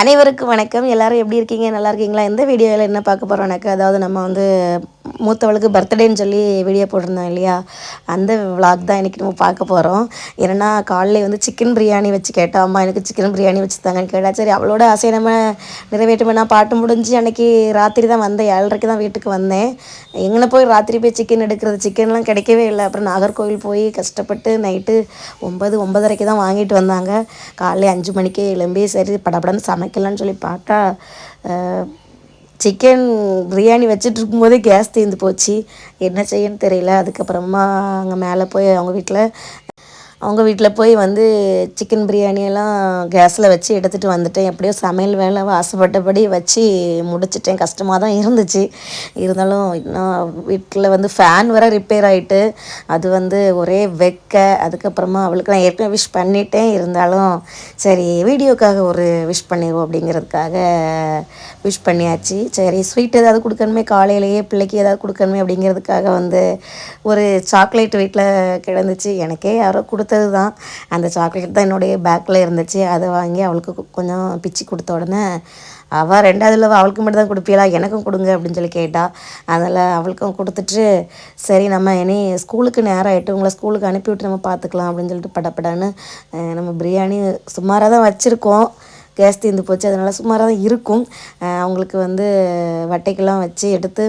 அனைவருக்கும் வணக்கம். எல்லாரும் எப்படி இருக்கீங்க? நல்லா இருக்கீங்களா? இந்த வீடியோவில் என்ன பார்க்க போகிறோம்னாக்கா, அதாவது நம்ம வந்து மூத்தவளுக்கு பர்த்டேன்னு சொல்லி வீடியோ போட்டிருந்தோம் இல்லையா? அந்த விளாக் தான் இன்றைக்கி நம்ம பார்க்க போகிறோம். ஏன்னா காலையிலே வந்து சிக்கன் பிரியாணி வச்சு கேட்டா, அம்மா எனக்கு சிக்கன் பிரியாணி வச்சு தாங்கன்னு கேட்டா, சரி அவளோட ஆசையை நம்ம நிறைவேற்றுமே. நான் பாட்டு முடிஞ்சு அன்றைக்கி ராத்திரி தான் வந்தேன், 7:30க்கு தான் வீட்டுக்கு வந்தேன். எங்கே போய் ராத்திரி போய் சிக்கன் எடுக்கிறது, சிக்கன்லாம் கிடைக்கவே இல்லை. அப்புறம் நாகர்கோவில் போய் கஷ்டப்பட்டு நைட்டு 9:30க்கு தான் வாங்கிட்டு வந்தாங்க. காலையில் 5 மணிக்கே எழும்பி சரி படபடன்னு சமைக்கலான்னு சொல்லி பார்த்தா, சிக்கன் பிரியாணி வச்சுட்டு இருக்கும்போதே கேஸ் தீர்ந்து போச்சு. என்ன செய்யன்னு தெரியல. அதுக்கப்புறமா அங்கே மேலே போய் அவங்க வீட்டில் போய் வந்து சிக்கன் பிரியாணியெல்லாம் கேஸில் வச்சு எடுத்துகிட்டு வந்துட்டேன். எப்படியோ சமையல் வேலை ஆசைப்பட்டபடி வச்சு முடிச்சிட்டேன். கஷ்டமாக தான் இருந்துச்சு. இருந்தாலும் இன்னும் வீட்டில் வந்து ஃபேன் வேறு ரிப்பேர் ஆகிட்டு, அது வந்து ஒரே அதுக்கப்புறமா அவளுக்கு நான் ஏற்கனவே விஷ் பண்ணிட்டேன். இருந்தாலும் சரி வீடியோக்காக ஒரு விஷ் பண்ணிடுவோம் அப்படிங்கிறதுக்காக விஷ் பண்ணியாச்சு. சரி ஸ்வீட் ஏதாவது கொடுக்கணுமே, காலையிலேயே பிள்ளைக்கு ஏதாவது கொடுக்கணுமே அப்படிங்கிறதுக்காக வந்து ஒரு சாக்லேட் வீட்டில் கிடந்துச்சு. எனக்கே யாரோ கொடுத்தது தான். அந்த சாக்லேட் தான் என்னுடைய பேக்கில் இருந்துச்சு. அதை வாங்கி அவளுக்கு கொஞ்சம் பிச்சு கொடுத்த உடனே அவள் 2வது அவளுக்கு மட்டும் தான் கொடுப்பீங்களா, எனக்கும் கொடுங்க அப்படின்னு சொல்லி கேட்டாள். அதில் அவளுக்கும் கொடுத்துட்டு சரி நம்ம இனி ஸ்கூலுக்கு நேரம் ஆகிட்டு உங்களை ஸ்கூலுக்கு அனுப்பிவிட்டு நம்ம பார்த்துக்கலாம் அப்படின்னு சொல்லிட்டு படப்படான்னு நம்ம பிரியாணி சுமாராக தான் வச்சுருக்கோம். கேஸ் தீர்ந்து போச்சு, அதனால் சுமாராக தான் இருக்கும். அவங்களுக்கு வந்து வட்டைக்கெல்லாம் வச்சு எடுத்து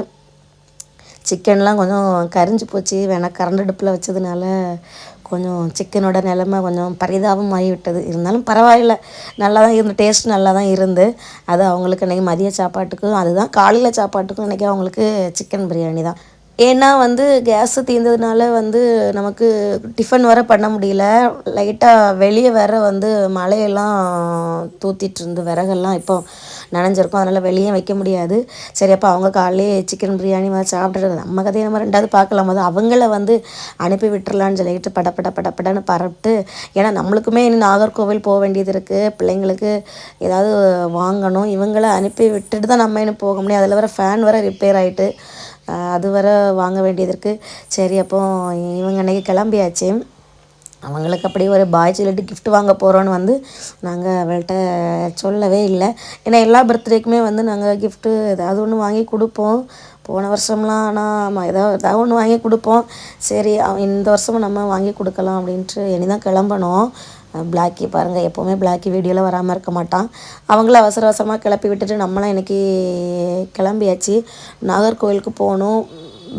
சிக்கன்லாம் கொஞ்சம் கரிஞ்சு போச்சு. வேணால் கரண்ட் அடுப்பில் வச்சதுனால கொஞ்சம் சிக்கனோட நிலமை கொஞ்சம் பரிதாபமாகி விட்டது. இருந்தாலும் பரவாயில்லை, நல்லா தான் இருந்து டேஸ்ட் நல்லா தான் இருந்து. அது அவங்களுக்கு இன்றைக்கி மதிய சாப்பாட்டுக்கும் அதுதான் காலையில் சாப்பாட்டுக்கும் இன்றைக்கி அவங்களுக்கு சிக்கன் பிரியாணி தான். ஏன்னா வந்து கேஸு தீர்ந்ததுனால வந்து நமக்கு டிஃபன் வேறு பண்ண முடியல. லைட்டாக வெளியே வேறு வந்து மழையெல்லாம் தூத்திட்டு விறகெல்லாம் இப்போ நனைஞ்சிருக்கும். அதனால் வெளியே வைக்க முடியாது. சரி அப்போ அவங்க காலையிலே சிக்கன் பிரியாணி மாதிரி சாப்பிட்றது நம்ம கதையை நம்ம 2வது பார்க்கலாம். போது அவங்கள வந்து அனுப்பி விட்டுறலான்னு சொல்லிட்டு படப்படன்னு பரப்பிட்டு, ஏன்னா நம்மளுக்குமே இன்னும் நாகர்கோவில் போக வேண்டியது இருக்குது. பிள்ளைங்களுக்கு ஏதாவது வாங்கணும். இவங்கள அனுப்பி விட்டுட்டு தான் நம்ம இன்னும் போக முடியும். அதில் வேறு ஃபேன் வேறு ரிப்பேர் ஆகிட்டு அது வர வாங்க வேண்டியது இருக்குது. சரி அப்போ இவங்க அன்றைக்கி கிளம்பியாச்சு. அவங்களுக்கு அப்படியே ஒரு பாய் சொல்லிட்டு கிஃப்ட் வாங்க போகிறோன்னு வந்து நாங்கள் அவள்கிட்ட சொல்லவே இல்லை. ஏன்னா எல்லா பர்த்டேக்குமே வந்து நாங்கள் கிஃப்ட்டு ஏதாவது ஒன்று வாங்கி கொடுப்போம். போன வருஷம்லாம் ஆனால் ஏதாவது ஒன்று வாங்கி கொடுப்போம். சரி இந்த வருஷமும் நம்ம வாங்கி கொடுக்கலாம் அப்படின்ட்டு இனி தான் கிளம்பணும். பிளாக்கி பாருங்கள், எப்போவுமே பிளாக்கி வீடியோவில் வராமல் இருக்க மாட்டான். அவங்கள அவசர அவசரமாக கிளப்பி விட்டுட்டு நம்மளாம் இன்றைக்கி கிளம்பியாச்சு. நாகர்கோவிலுக்கு போகணும்.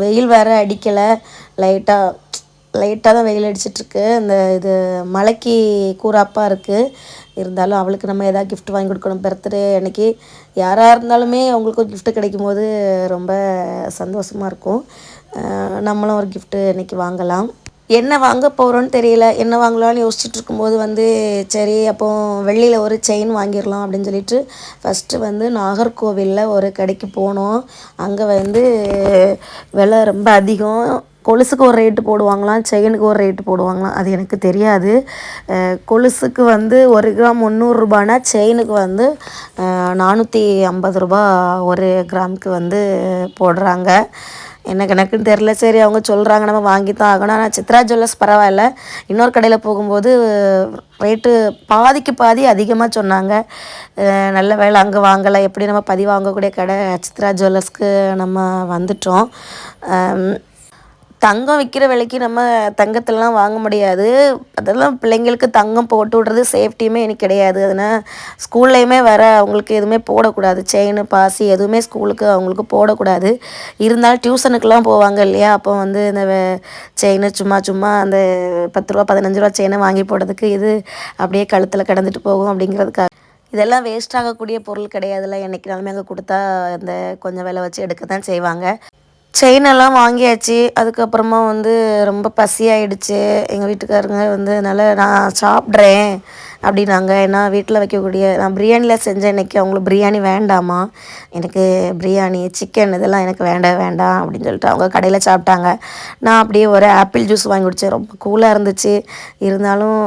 வெயில் வேறு அடிக்கலை, லைட்டாக தான் வெயில் அடிச்சிட்ருக்கு. இது மழைக்கு கூறாப்பாக இருக்குது. இருந்தாலும் அவளுக்கு நம்ம எதாவது கிஃப்ட் வாங்கி கொடுக்கணும். பர்த்டே அன்றைக்கி யாராக இருந்தாலுமே அவங்களுக்கும் கிஃப்ட்டு கிடைக்கும்போது ரொம்ப சந்தோஷமாக இருக்கும். நம்மளும் ஒரு கிஃப்ட்டு இன்றைக்கி வாங்கலாம். என்ன வாங்க போகிறோன்னு தெரியல. என்ன வாங்கலாம்னு யோசிச்சுட்டு இருக்கும்போது வந்து சரி அப்போது வெள்ளியில் ஒரு செயின் வாங்கிடலாம் அப்படின்னு சொல்லிட்டு ஃபஸ்ட்டு வந்து நாகர்கோவிலில் ஒரு கடைக்கு போனோம். அங்கே வந்து விலை ரொம்ப அதிகம். கொலுசுக்கு ஒரு ரேட்டு போடுவாங்களாம், செயினுக்கு ஒரு ரேட்டு போடுவாங்களாம். அது எனக்கு தெரியாது. கொலுசுக்கு வந்து 1 கிராம் 300 ரூபானா, செயினுக்கு வந்து 450 ரூபா 1 கிராமுக்கு வந்து போடுறாங்க. என்ன கணக்குன்னு தெரில. சரி அவங்க சொல்கிறாங்க நம்ம வாங்கி தான் ஆகணும். ஆனால் சித்ரா ஜுவல்லர்ஸ் பரவாயில்ல. இன்னொரு கடையில் போகும்போது ரேட்டு பாதிக்கு பாதி அதிகமாக சொன்னாங்க. நல்ல வேலை அங்கே வாங்கலை. எப்படி நம்ம வாங்கக்கூடிய கடை சித்ரா ஜுவல்லர்ஸ்க்கு நம்ம வந்துட்டோம். தங்கம் விற்கிற விலைக்கு நம்ம தங்கத்திலலாம் வாங்க முடியாது. அதெல்லாம் பிள்ளைங்களுக்கு தங்கம் போட்டு விட்றது சேஃப்டியுமே எனக்கு கிடையாது. அதனால் ஸ்கூல்லையுமே அவங்களுக்கு எதுவுமே போடக்கூடாது. செயின் பாசி எதுவுமே ஸ்கூலுக்கு அவங்களுக்கு போடக்கூடாது. இருந்தாலும் டியூஷனுக்கெலாம் போவாங்க இல்லையா, அப்போ வந்து இந்த செயின் சும்மா அந்த 10 ரூபா 15 ரூபா செயினை வாங்கி போடுறதுக்கு இது அப்படியே கழுத்தில் கிடந்துட்டு போகும் அப்படிங்கிறதுக்காக. இதெல்லாம் வேஸ்ட் ஆகக்கூடிய பொருள் கிடையாதுல்ல. என்றைக்குனாலுமே அங்கே கொடுத்தா இந்த கொஞ்சம் விலை வச்சு எடுக்க தான் செய்வாங்க. செயினெல்லாம் வாங்கியாச்சு. அதுக்கப்புறமா வந்து ரொம்ப பசியாயிடுச்சு. எங்கள் வீட்டுக்காரங்க வந்து அதனால் நான் சாப்பிட்றேன் அப்படின்னாங்க. ஏன்னா வீட்டில் வைக்கக்கூடிய நான் பிரியாணியில் செஞ்சேன். இன்றைக்கி அவங்களுக்கு பிரியாணி வேண்டாமா, எனக்கு பிரியாணி சிக்கன் இதெல்லாம் எனக்கு வேண்டாம் அப்படின்னு சொல்லிட்டு அவங்க கடையில் சாப்பிட்டாங்க. நான் அப்படியே ஒரு ஆப்பிள் ஜூஸ் வாங்கி குடித்தேன். ரொம்ப கூலாக இருந்துச்சு. இருந்தாலும்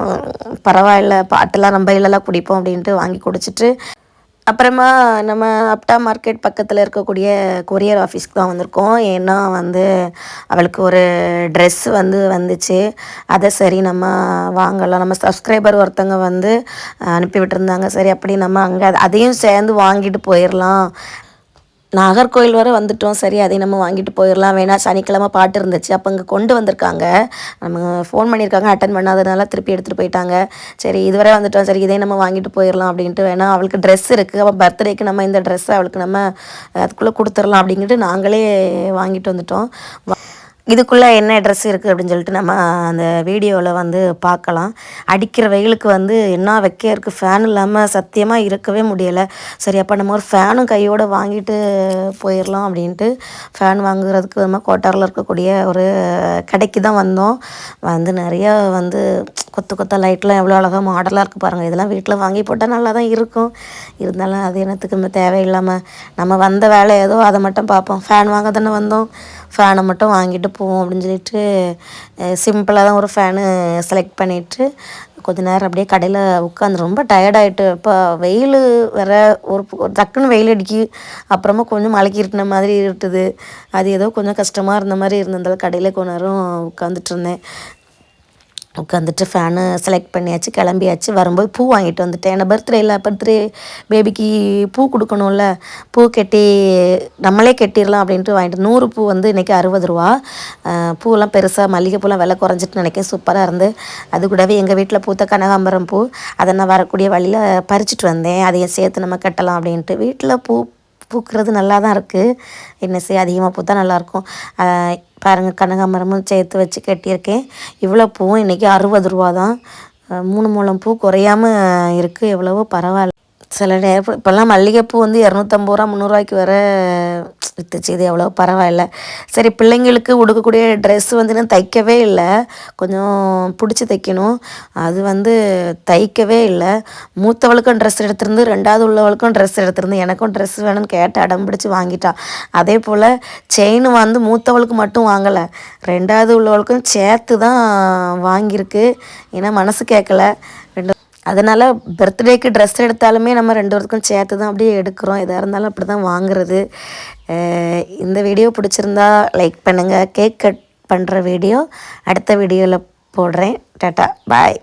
பரவாயில்ல, பாட்டெல்லாம் நம்ம இல்லைலாம் குடிப்போம் அப்படின்ட்டு வாங்கி குடிச்சிட்டு அப்புறமா நம்ம அப்டா மார்க்கெட் பக்கத்தில் இருக்கக்கூடிய கொரியர் ஆஃபீஸ்க்கு தான் வந்திருக்கோம். ஏன்னா வந்து அவளுக்கு ஒரு ட்ரெஸ் வந்து வந்துச்சு. அதை சரி நம்ம வாங்கலாம். நம்ம சப்ஸ்கிரைபர் ஒருத்தங்க வந்து அனுப்பி விட்டுருந்தாங்க. சரி அப்படி நம்ம அங்கே அதையும் சேர்ந்து வாங்கிட்டு போயிடலாம். நாகர்கோவில் வரை வந்துட்டோம். சரி அதையும் நம்ம வாங்கிட்டு போயிடலாம். வேணா சனிக்கிழமை பாட்டு இருந்துச்சு. அப்போ இங்கே கொண்டு வந்திருக்காங்க. நம்ம ஃபோன் பண்ணியிருக்காங்க, அட்டன் பண்ணாதனால திருப்பி எடுத்துகிட்டு போயிட்டாங்க. சரி இதுவரை வந்துட்டோம், சரி இதையும் நம்ம வாங்கிட்டு போயிடலாம் அப்படின்ட்டு. வேணா அவளுக்கு ட்ரெஸ் இருக்குது, அவள் பர்த்டேக்கு நம்ம இந்த ட்ரெஸ்ஸை அவளுக்கு நம்ம அதுக்குள்ளே கொடுத்துடலாம் அப்படின்ட்டு நாங்களே வாங்கிட்டு வந்துட்டோம். இதுக்குள்ளே என்ன ட்ரெஸ் இருக்குது அப்படின்னு சொல்லிட்டு நம்ம அந்த வீடியோவில் வந்து பார்க்கலாம். அடிக்கிற வெயிலுக்கு வந்து என்ன வைக்க இருக்குது, ஃபேன் இல்லாமல் சத்தியமாக இருக்கவே முடியலை. சரி அப்போ நம்ம ஒரு ஃபேனும் கையோடு வாங்கிட்டு போயிடலாம் அப்படின்ட்டு ஃபேன் வாங்குறதுக்கு நம்ம கோட்டாரில் இருக்கக்கூடிய ஒரு கடைக்கு தான் வந்தோம். வந்து நிறையா வந்து கொத்து கொத்த லைட்லாம் எவ்வளோ அழகாக மாடலாக இருக்குது பாருங்கள். இதெல்லாம் வீட்டில் வாங்கி போட்டால் நல்லா தான் இருக்கும். இருந்தாலும் அது என்னத்துக்கு தேவையில்லாமல் நம்ம வந்த வேலை ஏதோ அதை மட்டும் பார்ப்போம். ஃபேன் வாங்க தானே வந்தோம், ஃபேனை மட்டும் வாங்கிட்டு போவோம் அப்படின்னு சொல்லிட்டு சிம்பிளாக தான் ஒரு ஃபேனு செலக்ட் பண்ணிவிட்டு கொஞ்சம் நேரம் அப்படியே கடையில் உட்காந்து ரொம்ப டயர்டாயிட்டு. இப்போ வெயில் வேற ஒரு டக்குன்னு வெயில் அடிக்கி, அப்புறமா கொஞ்சம் மழைக்கு இருட்டின மாதிரி இருட்டுது. அது ஏதோ கொஞ்சம் கஷ்டமாக இருந்த மாதிரி இருந்ததால் கடையில் கொஞ்ச நேரம் உட்காந்துட்டு இருந்தேன். உட்காந்துட்டு ஃபேனு செலக்ட் பண்ணியாச்சு, கிளம்பியாச்சு. வரும்போது பூ வாங்கிட்டு வந்துட்டேன். ஏன்னா பர்த்டே பேபிக்கு பூ கொடுக்கணும்ல, பூ கட்டி நம்மளே கட்டிடலாம் அப்படின்ட்டு வாங்கிட்டு 100 பூ வந்து இன்றைக்கி 60 ரூபா. பூவெல்லாம் பெருசாக மல்லிகைப்பூலாம் விலை குறைஞ்சிட்டு நினைக்கிறேன். சூப்பராக இருந்து. அது கூடவே எங்கள் வீட்டில் பூத்த கனகாம்பரம் பூ அதை நான் வரக்கூடிய வழியில் பறிச்சுட்டு வந்தேன். அதையும் சேர்த்து நம்ம கட்டலாம் அப்படின்ட்டு. வீட்டில் பூக்கிறது நல்லா தான் இருக்குது. என்ன செய்ய, அதிகமாக பூத்தா நல்லாயிருக்கும். பாருங்கள், கனகாம்பரமும் சேர்த்து வச்சு கட்டியிருக்கேன். இவ்வளோ பூவும் இன்றைக்கி 60 ரூபா தான். 3 முழம் பூ குறையாமல் இருக்குது. எவ்வளவோ பரவாயில்ல. சில நேரம் இப்போல்லாம் மல்லிகைப்பூ வந்து 250 ரூபா 300 வர விற்றுச்சு. இது எவ்வளோ பரவாயில்ல. சரி பிள்ளைங்களுக்கு உடுக்கக்கூடிய ட்ரெஸ்ஸு வந்து நான் தைக்கவே இல்லை. கொஞ்சம் பிடிச்சி தைக்கணும். அது வந்து தைக்கவே இல்லை. மூத்தவளுக்கும் ட்ரெஸ் எடுத்திருந்து, 2வது உள்ளவளுக்கும் ட்ரெஸ் எடுத்திருந்து. எனக்கும் ட்ரெஸ் வேணும்னு கேட்டு அடம் பிடிச்சி வாங்கிட்டா. அதே போல் செயின் வந்து மூத்தவளுக்கு மட்டும் வாங்கலை, 2வது உள்ளவளுக்கும் சேர்த்து தான் வாங்கியிருக்கு. ஏன்னா மனசு கேட்கல. அதனால் பர்த்டேக்கு ட்ரெஸ் எடுத்தாலுமே நம்ம 2 பேருக்கும் சேர்த்து தான் அப்படியே எடுக்கிறோம். எதாக இருந்தாலும் அப்படி தான் வாங்குறது. இந்த வீடியோ பிடிச்சிருந்தா லைக் பண்ணுங்கள். கேக் கட் பண்ணுற வீடியோ அடுத்த வீடியோவில் போடுறேன். டாட்டா பாய்.